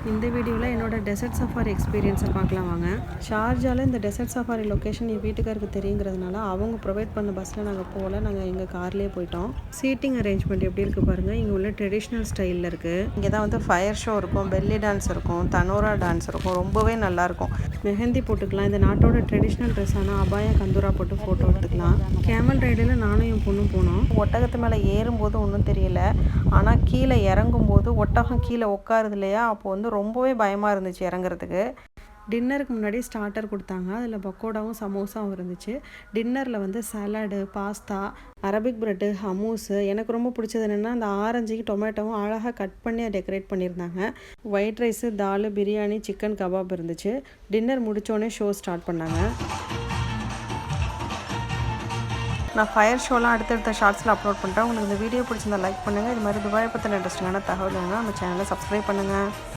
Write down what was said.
இந்த வீடியோவில் என்னோட டெசர்ட் சஃபாரி எக்ஸ்பீரியன்ஸை பார்க்கலாம் வாங்க. ஷார்ஜாவில் இந்த டெசர்ட் சஃபாரி லொக்கேஷன் என் வீட்டுக்காருக்கு தெரியுங்கிறதுனால அவங்க ப்ரொவைட் பண்ண பஸ்ஸில் நாங்கள் போகல, நாங்கள் எங்கள் கார்லேயே போயிட்டோம். சீட்டிங் அரேஞ்ச்மெண்ட் எப்படி இருக்குது பாருங்கள். இங்கே உள்ள ட்ரெடிஷ்னல் ஸ்டைலில் இருக்குது. இங்கே தான் வந்து ஃபயர் ஷோ இருக்கும், பெல்லி டான்ஸ் இருக்கும், தனோரா டான்ஸ் இருக்கும். ரொம்பவே நல்லாயிருக்கும். மெஹந்தி போட்டுக்கலாம். இந்த நாட்டோட ட்ரெடிஷ்னல் ட்ரெஸ்ஸான அபாயா கந்தூரா போட்டு ஃபோட்டோ எடுத்துக்கலாம். கேமல் ரைடில் நானும் என் பொண்ணும் போனோம். ஒட்டகத்து மேலே ஏறும்போது ஒன்றும் தெரியல, ஆனால் கீழே இறங்கும்போது ஒட்டகம் கீழே உட்காருது இல்லையா, அப்போ வந்து ரொம்பவே பயமாக இருந்துச்சு இறங்குறதுக்கு. டின்னருக்கு முன்னாடி ஸ்டார்டர் கொடுத்தாங்க. அதில் பக்கோடாவும் சமோசாவும் இருந்துச்சு. டின்னரில் வந்து சலாடு, பாஸ்தா, அரபிக் ப்ரெட்டு, ஹமூஸு. எனக்கு ரொம்ப பிடிச்சது என்னென்னா அந்த ஆரஞ்சுக்கு டொமேட்டோவும் அழகாக கட் பண்ணி டெக்கரேட் பண்ணியிருந்தாங்க. ஒயிட் ரைஸு, தால், பிரியாணி, சிக்கன் கபாப் இருந்துச்சு. டின்னர் முடித்தோடனே ஷோ ஸ்டார்ட் பண்ணாங்க. நான் ஃபயர் ஷோலாம் அடுத்தடுத்த ஷார்ட்ஸில் அப்லோட் பண்ணுறேன். உங்களுக்கு இந்த வீடியோ பிடிச்சிருந்தா லைக் பண்ணுங்கள். இது மாதிரி துபாயை பற்றின இன்ட்ரெஸ்டிங்கான தகவல் வேணும்னா நம்ம சேனலை சப்ஸ்கிரைப் பண்ணுங்கள்.